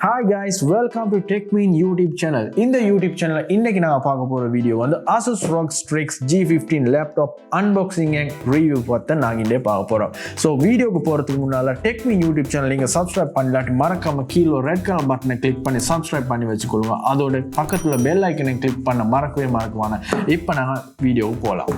Hi guys, welcome to Techwin YouTube channel. In the YouTube channel, இன்னைக்கு நான் பார்க்க போற வீடியோ வந்து Asus Rog Strix G15 laptop unboxing and review பத்தி நாங்க இங்கே பார்க்க போறோம். So வீடியோக்கு போறதுக்கு முன்னால Techwin YouTube channel நீங்க subscribe பண்ணலாட்டி மறக்காம கீழ ரெட் கலர் பட்டனை கிளிக் பண்ணி subscribe பண்ணி வெச்சுக்கொள்ளுங்க. அதோட பக்கத்துல bell icon-ஐ கிளிக் பண்ண மறக்கவே மறக்காம. இப்போ நாங்க வீடியோக்கு போலாம்.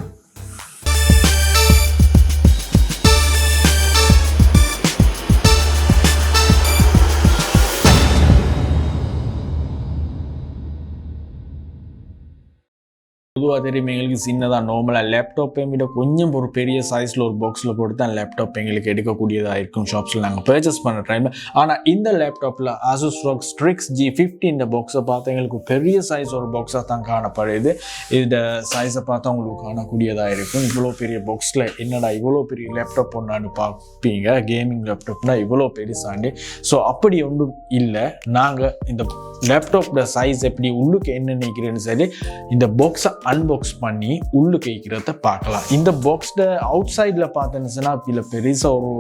பொதுவாக தெரியும் எங்களுக்கு சின்னதாக நார்மலாக லேப்டாப்பை விட கொஞ்சம் ஒரு பெரிய சைஸில் ஒரு பாக்ஸில் போட்டு தான் லேப்டாப் எங்களுக்கு எடுக்கக்கூடியதாக இருக்கும் ஷாப்ஸில் நாங்கள் பர்ச்சேஸ் பண்ண டைமில். ஆனால் இந்த லேப்டாப்பில் Asus Rog Strix G15 இந்த பாக்ஸை பார்த்தா எங்களுக்கு பெரிய சைஸ் ஒரு பாக்ஸாக தான் காணப்படுது. இந்த சைஸை பார்த்தா உங்களுக்கு காணக்கூடியதாக இருக்கும். இவ்வளோ பெரிய பாக்ஸில் என்னடா இவ்வளோ பெரிய லேப்டாப் ஒன்றான்னு பார்ப்பீங்க, கேமிங் லேப்டாப்னா இவ்வளோ பெருசாண்டு. ஸோ அப்படி ஒன்றும் இல்லை. நாங்கள் இந்த லேப்டாப்போட சைஸ் எப்படி உள்ளுக்கு என்ன நினைக்கிறேன்னு சரி இந்த பாக்ஸை அன்பாக்ஸ் பண்ணி உள்ளுக்கு வைக்கிறத பார்க்கலாம். இந்த பாக்ஸோட அவுட் சைடில் பார்த்தேன்னா இதில் பெருசாக ஒரு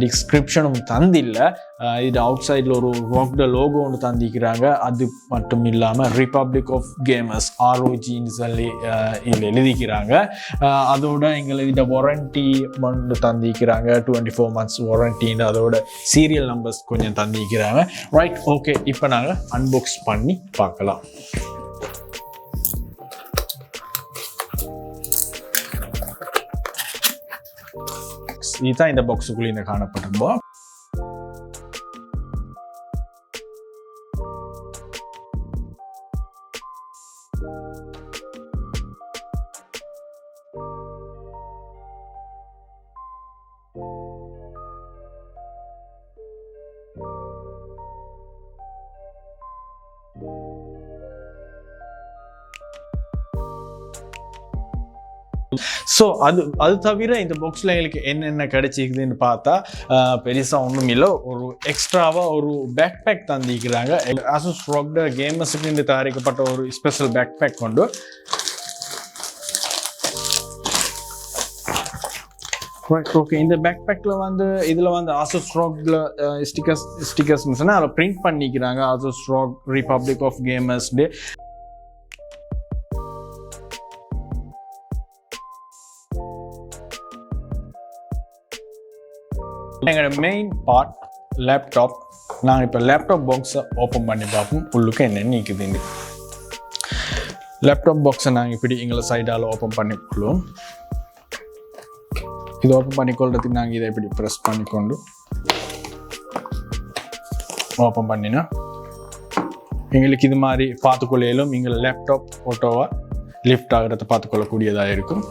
டிஸ்கிரிப்ஷனும் தந்தில்லை. இது அவுட் சைடில் ஒரு ராக்ட லோகோ ஒன்று தந்திக்கிறாங்க. அது மட்டும் இல்லாமல் ரிபப்ளிக் ஆஃப் கேமர்ஸ் ROGன்னு சொல்லி இதில் எழுதிக்கிறாங்க. அதோட எங்களுக்கு இந்த வாரண்டி ஒன்று தந்திக்கிறாங்க, 24 months வாரண்டின்னு. அதோட சீரியல் நம்பர்ஸ் கொஞ்சம் தந்திக்கிறாங்க. ரைட், ஓகே, இப்போ நாங்கள் அன்பாக்ஸ் பண்ணி பார்க்கலாம். இதுதான் இந்த பாக்ஸுக்குள்ளே இந்த காணப்பட்டிருப்போம். ஸோ அது தவிர இந்த பாக்ஸில் எங்களுக்கு என்னென்ன கிடைச்சிக்குதுன்னு பார்த்தா பெருசாக ஒன்றும் இல்லை. ஒரு எக்ஸ்ட்ராவாக ஒரு பேக் பேக் தந்திக்கிறாங்க. Asus Rog கேமர்ஸுக்கு தயாரிக்கப்பட்ட ஒரு ஸ்பெஷல் பேக் பேக் கொண்டு. ஓகே, இந்த பேக் பேக்கில் வந்து இதில் வந்து Asus Rogல ஸ்டிக்கர்ஸ்னு அதில் பிரிண்ட் பண்ணிக்கிறாங்க. Asus Rog republic of gamers day. எங்களோட மெயின் பார்ட் லேப்டாப். நாங்கள் இப்போ லேப்டாப் பாக்ஸை ஓப்பன் பண்ணி பார்ப்போம் உள்ளுக்கு என்னென்னு நிற்குதுங்க. லேப்டாப் பாக்ஸை நாங்கள் இப்படி எங்களை சைடால் ஓப்பன் பண்ணிக்கொள்வோம். இது ஓப்பன் பண்ணிக்கொள்றதுக்கு நாங்கள் இதை இப்படி ப்ரெஸ் பண்ணிக்கொண்டு ஓப்பன் பண்ணினா எங்களுக்கு இது மாதிரி பார்த்துக்கொள்ளையிலும் எங்களை லேப்டாப் ஃபோட்டோவாக லிஃப்ட் ஆகிறத பார்த்துக்கொள்ளக்கூடியதாக இருக்கும்.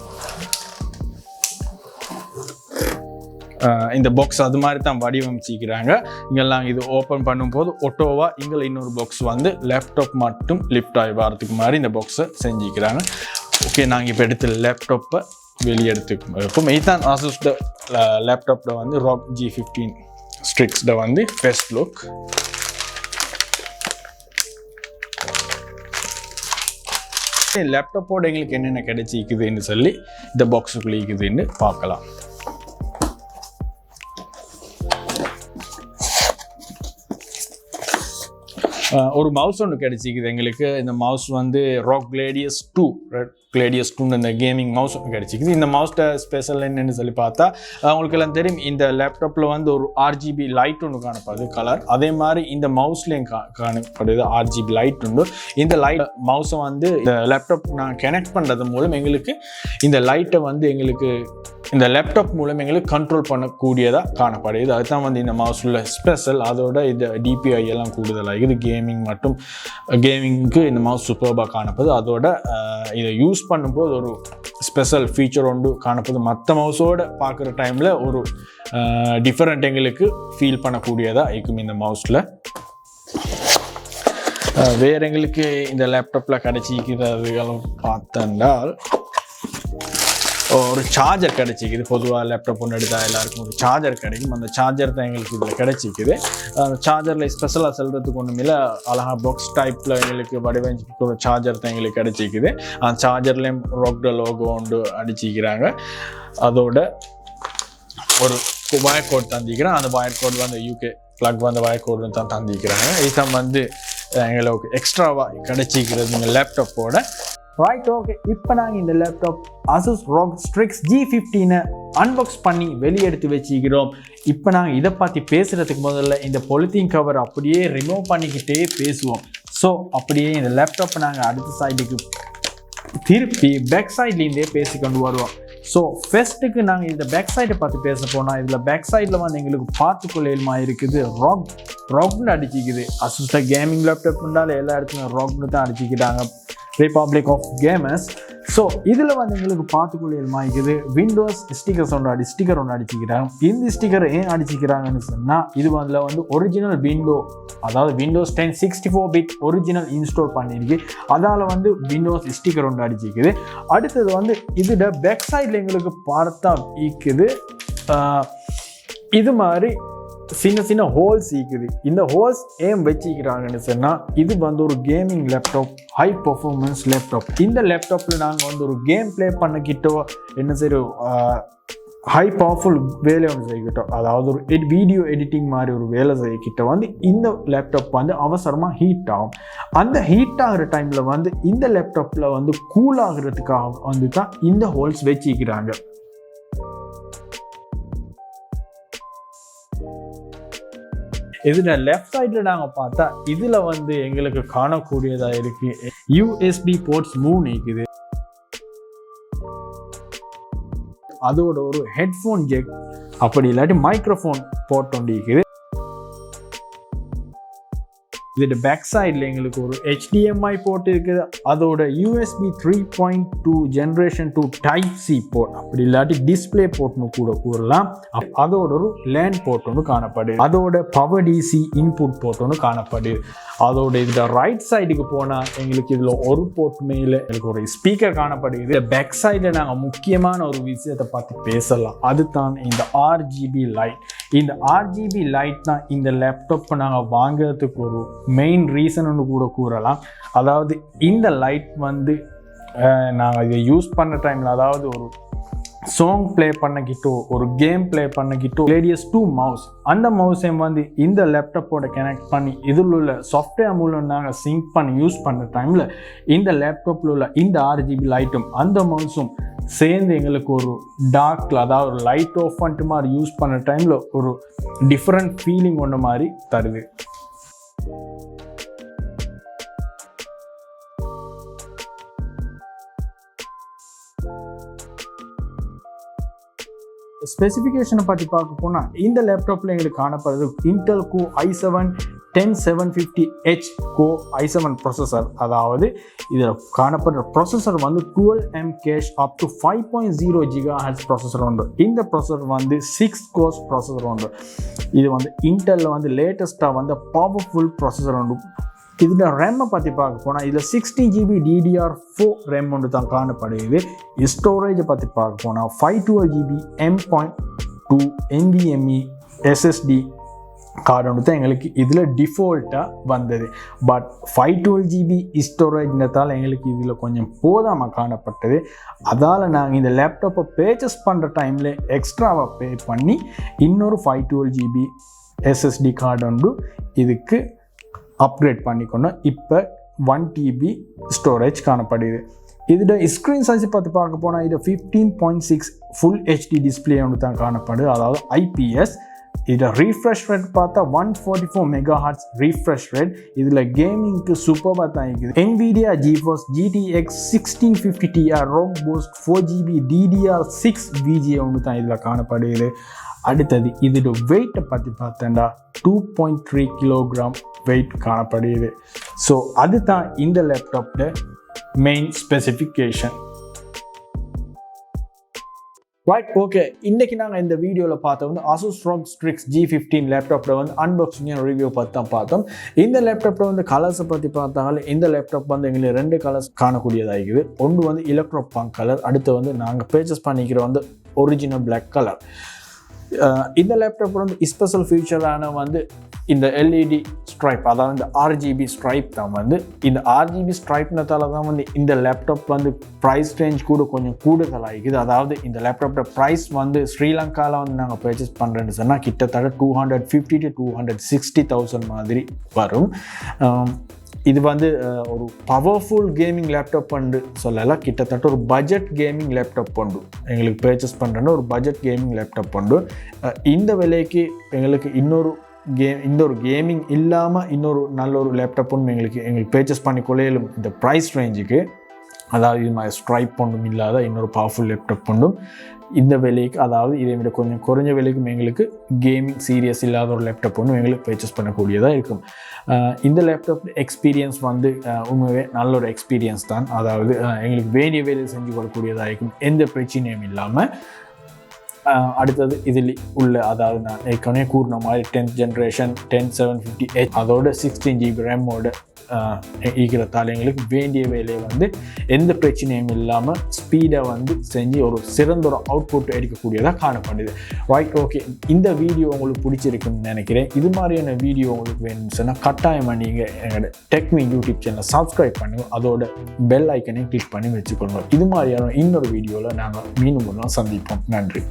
இந்த பாக்ஸ் அது மாதிரி தான் வடிவமைச்சிக்கிறாங்க. இங்கெல்லாம் இது ஓப்பன் பண்ணும்போது ஒட்டோவா இங்கே இன்னொரு பாக்ஸ் வந்து லேப்டாப் மட்டும் லிஃப்ட் ஆகி வரதுக்கு மாதிரி இந்த பாக்ஸை செஞ்சுக்கிறாங்க. ஓகே, நாங்கள் இப்போ எடுத்து லேப்டாப்பை வெளியே எடுத்துக்கும். இதுதான் Asus லேப்டாப்பில் வந்து Rog G15 Strix வந்து ஃபர்ஸ்ட் லுக். லேப்டாப்போட எங்களுக்கு என்னென்ன கிடைச்சிக்குதுன்னு சொல்லி இந்த பாக்ஸுக்குள்ளே இருக்குதுன்னு பார்க்கலாம். ஒரு மவுஸ் ஒன்று கிடைச்சிக்குது எங்களுக்கு. இந்த மவுஸ் வந்து Rog GLADIUS 2 இந்த கேமிங் மவுஸ் ஒன்று கிடைச்சிக்குது. இந்த மவுஸ்ட ஸ்பெஷல் என்னன்னு சொல்லி பார்த்தா உங்களுக்கு எல்லாம் தெரியும், இந்த லேப்டாப்பில் வந்து ஒரு RGB லைட் ஒன்று காணப்படுது கலர். அதே மாதிரி இந்த மவுஸ்லேயும் காணப்படுது RGB லைட் உண்டு. இந்த லைட் மவுஸை வந்து இந்த லேப்டாப் நான் கனெக்ட் பண்ணுறது மூலம் எங்களுக்கு இந்த லைட்டை வந்து எங்களுக்கு இந்த லேப்டாப் மூலம் எங்களுக்கு கண்ட்ரோல் பண்ணக்கூடியதாக காணப்படுது. அதுதான் வந்து இந்த மவுஸில் ஸ்பெஷல். அதோட இது DPI எல்லாம் கூடுதலாக இது கேமிங்க்கு இந்த மவுஸ் சூப்பர்பாக காணப்படுது. அதோட இதை யூஸ் பண்ணும்போது ஒரு ஸ்பெஷல் ஃபீச்சர் ஒன்று காணப்படுது. மற்ற மவுஸோடு பார்க்குற டைமில் ஒரு டிஃப்ரெண்ட் எங்களுக்கு ஃபீல் பண்ணக்கூடியதாக இருக்கும் இந்த மவுஸில். வேறு எங்களுக்கு இந்த லேப்டாப்பில் கிடைச்சிக்கிறதுகளும் பார்த்தென்றால் ஒரு சார்ஜர் கிடைச்சிக்குது. பொதுவாக லேப்டாப் ஒன்று எடுத்தால் எல்லாருக்கும் ஒரு சார்ஜர் கிடைக்கும். அந்த சார்ஜர் தான் எங்களுக்கு இதில் கிடைச்சிக்குது. அந்த சார்ஜரில் ஸ்பெஷலாக செல்றதுக்கு ஒன்றும் இல்லை, அழகாக பாக்ஸ் டைப்பில் எங்களுக்கு வடிவமைச்சு ஒரு சார்ஜர் தான் எங்களுக்கு கிடைச்சிக்குது. அந்த சார்ஜர்லேயும் Rog லோகோ ஒன்று அடிச்சிக்கிறாங்க. அதோட ஒரு வயர் கோட் தந்திக்கிறேன். அந்த வயர் கோட் வந்து UK ப்ளக் வந்து வாய்க்கோடு தான் தந்திக்கிறாங்க. இதுதான் வந்து எங்களுக்கு எக்ஸ்ட்ராவாக கிடைச்சிக்கிறது இந்த லேப்டாப்போட. Right, okay. இப்போ நாங்கள் இந்த laptop Asus Rog Strix G15 unbox பண்ணி வெளியெடுத்து வச்சுக்கிறோம். இப்போ நாங்கள் இதை பற்றி பேசுகிறதுக்கு முதல்ல இந்த பொலித்தீன் கவர் அப்படியே ரிமூவ் பண்ணிக்கிட்டே பேசுவோம். ஸோ அப்படியே இந்த லேப்டாப்பை நாங்கள் அடுத்த சைடுக்கு திருப்பி பேக் சைட்லேருந்தே பேசி கொண்டு வருவோம். ஸோ ஃபர்ஸ்ட்டுக்கு நாங்கள் இந்த பேக் சைடை பார்த்து பேச போனால் இதில் பேக் சைடில் வந்து எங்களுக்கு பார்த்துக்கொள்ளேமா இருக்குது. ராக்னு அடிச்சிக்குது. அசுஸ கேமிங் லேப்டாப் இருந்தாலும் எல்லா இடத்துலையும் ராக்னு தான் அடிச்சிக்கிட்டாங்க, ரிபப்ளிக் ஆஃப் கேமர்ஸ். ஸோ இதில் வந்து எங்களுக்கு பார்த்துக்கொள்ளேமா இருக்குது. விண்டோஸ் ஸ்டிக்கர் ஒன்று அடிச்சிக்கிறாங்க. இந்த ஸ்டிக்கர் ஏன் அடிச்சிக்கிறாங்கன்னு சொன்னால் இது அதில் வந்து ஒரிஜினல் அதாவது விண்டோஸ் 10 64-bit ஒரிஜினல் இன்ஸ்டால் பண்ணியிருக்கு. அதால் வந்து விண்டோஸ் ஸ்டிக்கர் ஒன்று அடிச்சிக்குது. அடுத்தது வந்து இதோட பேக் சைடில் எங்களுக்கு பார்த்தா இருக்குது இது மாதிரி சின்ன சின்ன ஹோல்ஸ் இருக்குது. இந்த ஹோல்ஸ் ஏன் வச்சுக்கிறாங்கன்னு சொன்னால் இது வந்து ஒரு gaming laptop, high performance laptop. இந்த லேப்டாப்பில் நாங்கள் வந்து ஒரு கேம் ப்ளே பண்ணிக்கிட்டோ என்ன சரி ஹை பவர்ஃபுல் வேலை ஒன்று செய்யக்கிட்டோம், அதாவது ஒரு வீடியோ எடிட்டிங் மாதிரி ஒரு வேலை செய்யக்கிட்ட வந்து இந்த லேப்டாப் வந்து அவசரமாக ஹீட் ஆகும். அந்த ஹீட் ஆகிற டைமில் வந்து இந்த லேப்டாப்பில் வந்து கூல் ஆகிறதுக்காக வந்து தான் இந்த ஹோல்ஸ் வச்சுக்கிறாங்க. இதில் லெஃப்ட் சைடில் நாங்கள் பார்த்தா இதில் வந்து எங்களுக்கு காணக்கூடியதாக இருக்குது யூஎஸ்பி போர்ட்ஸ் 3 இருக்குது. அதோட ஒரு ஹெட்ஃபோன் ஜெக் அப்படி இல்லாட்டி மைக்ரோஃபோன் போர்ட் ஒன்று இருக்குது. இதோட பேக் சைடில் எங்களுக்கு ஒரு HDMI போர்ட் இருக்குது. அதோட USB 3.2 ஜென்ரேஷன் 2 Type-C போர்ட் அப்படி இல்லாட்டி டிஸ்பிளே போர்ட்னு கூட கூறலாம். அதோட ஒரு லேண்ட் போர்ட் ஒன்று காணப்படுது. அதோட பவர் DC இன்புட் போர்ட் ஒன்று காணப்படுது. அதோட இதில் ரைட் சைடுக்கு போனால் எங்களுக்கு இதில் ஒரு போர்ட் மேலே எங்களுக்கு ஒரு ஸ்பீக்கர் காணப்படுது. பேக் சைடில் நாங்கள் முக்கியமான ஒரு விஷயத்தை பார்த்து பேசலாம். அதுதான் இந்த RGB லைட். இந்த RGB லைட் தான் இந்த லேப்டாப்பை நாங்கள் வாங்குறதுக்கு ஒரு மெயின் ரீசன் கூட கூறலாம். அதாவது இந்த லைட் வந்து நாங்கள் இதை யூஸ் பண்ண டைமில், அதாவது ஒரு சாங் ப்ளே பண்ணிக்கிட்டோ ஒரு கேம் ப்ளே பண்ணிக்கிட்டோ GLADIUS 2 மவுஸ், அந்த மவுஸையும் வந்து இந்த லேப்டாப்போட கனெக்ட் பண்ணி இதில் உள்ள சாஃப்ட்வேர் மூலம் நாங்கள் சிங்க் பண்ணி யூஸ் பண்ணுற டைமில் இந்த லேப்டாப்பில் உள்ள இந்த RGB லைட்டும் அந்த மவுஸும் சேர்ந்து எங்களுக்கு ஒரு டார்க்கில், அதாவது ஒரு லைட் ஆஃப் பண்ணிட்டு மாதிரி யூஸ் பண்ணுற டைமில் ஒரு டிஃப்ரெண்ட் ஃபீலிங் ஒன்று மாதிரி தருது. ஸ்பெசிஃபிகேஷனை பற்றி பார்க்க போனால் இந்த லேப்டாப்பில் எங்களுக்கு காணப்படுறது Intel Core i7-10750H Core i7 processor. அதாவது இதில் காணப்படுற ப்ரொசஸர் வந்து 12M cash up to 5.0 GHz processor உண்டு. இந்த ப்ரொசஸர் வந்து 6 கோர்ஸ் ப்ரொசஸர் உண்டு. இது வந்து இன்டெல்லில் வந்து லேட்டஸ்ட்டாக வந்து பவர்ஃபுல் ப்ரொசஸர் உண்டு. இதில் ரேமை பற்றி பார்க்க போனால் இதில் 16GB DDR4 ரேம் ஒன்று தான் காணப்படுது. ஸ்டோரேஜை பற்றி பார்க்க போனால் 512GB M.2 NVMe SSD card ஒன்று தான் எங்களுக்கு இதில் டிஃபால்ட்டாக வந்தது. பட் 512GB ஸ்டோரேஜ்ன்றதால் எங்களுக்கு இதில் கொஞ்சம் போதாமல் காணப்பட்டது. அதால் நாங்கள் இந்த லேப்டாப்பை பர்ச்சேஸ் பண்ணுற டைமில் எக்ஸ்ட்ராவாக பே பண்ணி இன்னொரு 512GB SSD கார்டு ஒன்று இதுக்கு அப்கிரேட் பண்ணிக்கணும். இப்போ 1TB ஸ்டோரேஜ் காணப்படுது. இதோட ஸ்க்ரீன் சைஸ் பார்க்க போனால் இது 15.6 ஃபுல் HD டிஸ்பிளே ஒன்று தான் காணப்படுது, அதாவது IPS. இதோட ரீஃப்ரெஷ் ரேட் பார்த்தா 144 MHz ரீஃப்ரெஷ் ரேட். இதில் கேமிங்க்கு சூப்பராக தான் இருக்குது. NVIDIA GeForce GTX 1650 Ti Rog Boost 4GB DDR6 VGA ஒன்று தான் இதில் காணப்படுது. அடுத்தது இதோட வெயிட்டை பற்றி பார்த்தேன்டா 2.3 கிலோகிராம் வெயிட் காணப்படுது. ஸோ அதுதான் இந்த லேப்டாப்பில் மெயின் ஸ்பெசிஃபிகேஷன். Right, okay. இன்றைக்கி நாங்கள் இந்த வீடியோவில் பார்த்தோம் வந்து Asus Rog Strix G15 லேப்டாப்பில் வந்து அன்பாக்சிங் ரிவ்யூ பார்த்து தான் பார்த்தோம். இந்த லேப்டாப்பில் வந்து கலர்ஸை பற்றி பார்த்தாலும் இந்த லேப்டாப் வந்து எங்களுக்கு 2 கலர்ஸ் காணக்கூடியதாக இருக்குது. ஒன்று வந்து எலக்ட்ரோ பங்க் கலர், அடுத்து வந்து நாங்கள் பர்ச்சேஸ் பண்ணிக்கிற வந்து ஒரிஜினல் பிளாக் கலர். இந்த லேப்டாப் வந்து ஸ்பெஷல் ஃபீச்சரான வந்து இந்த எல்இடி ஸ்ட்ரைப், அதாவது இந்த ஆர்ஜிபி ஸ்ட்ரைப் தான் வந்து, இந்த ஆர்ஜிபி ஸ்ட்ரைப்னதால தான் வந்து இந்த லேப்டாப் வந்து ப்ரைஸ் ரேஞ்ச் கூட கொஞ்சம் கூடுதலாகிக்குது. அதாவது இந்த லேப்டாப்போட ப்ரைஸ் வந்து ஸ்ரீலங்காவில் வந்து நாங்கள் பர்ச்சேஸ் பண்ணுறேன்னு சொன்னால் கிட்டத்தட்ட 250 to 260,000 மாதிரி வரும். இது வந்து ஒரு பவர்ஃபுல் கேமிங் லேப்டாப் வந்து சொல்லலாம். கிட்டத்தட்ட ஒரு பட்ஜெட் கேமிங் லேப்டாப் உண்டு. எங்களுக்கு பர்ச்சேஸ் பண்ணுறேன்னா ஒரு பட்ஜெட் கேமிங் லேப்டாப் உண்டு. இந்த விலைக்கு எங்களுக்கு இந்த ஒரு கேமிங் இல்லாமல் இன்னொரு நல்ல ஒரு லேப்டாப் ஒன்று எங்களுக்கு பர்ச்சேஸ் பண்ணி கொள்ளையிலும் இந்த ப்ரைஸ் ரேஞ்சுக்கு. அதாவது இது மாதிரி ஸ்ட்ரைப் ஒன்றும் இல்லாத இன்னொரு பவர்ஃபுல் லேப்டாப் ஒன்றும் இந்த விலைக்கு, அதாவது இதை விட கொஞ்சம் குறைஞ்ச விலைக்கும் எங்களுக்கு கேமிங் சீரியஸ் இல்லாத ஒரு லேப்டாப் ஒன்று எங்களுக்கு பர்ச்சேஸ் பண்ணக்கூடியதாக இருக்கும். இந்த லேப்டாப் எக்ஸ்பீரியன்ஸ் வந்து உண்மையே நல்ல ஒரு எக்ஸ்பீரியன்ஸ் தான். அதாவது எங்களுக்கு வேண்டிய வேலையை செஞ்சு கொள்ளக்கூடியதாக இருக்கும், எந்த பிரச்சனையும் இல்லாமல். அடுத்தது இதில் உள்ள, அதாவது நான் ஏற்கனவே கூறின மாதிரி 10th generation 10750H அதோட 16 GB ரேமோட ஈக்கிறதால எங்களுக்கு வேண்டிய வேலையை வந்து எந்த பிரச்சனையும் இல்லாமல் ஸ்பீடாக வந்து செஞ்சு ஒரு சிறந்த ஒரு அவுட்புட் எடுக்கக்கூடியதாக காணப்படுது. Right, okay. இந்த வீடியோ உங்களுக்கு பிடிச்சிருக்குன்னு நினைக்கிறேன். இது மாதிரியான வீடியோ உங்களுக்கு வேணும்னு சொன்னால் கட்டாயமாக நீங்கள் எங்களோட டெக்வின் யூடியூப் சேனலை சப்ஸ்கிரைப் பண்ணுங்க, அதோட பெல் ஐக்கனையும் கிளிக் பண்ணி வச்சுக்கொள்ளுங்க. இது மாதிரியான இன்னொரு வீடியோவில் நாங்கள் மீண்டும் சந்திப்போம். நன்றி.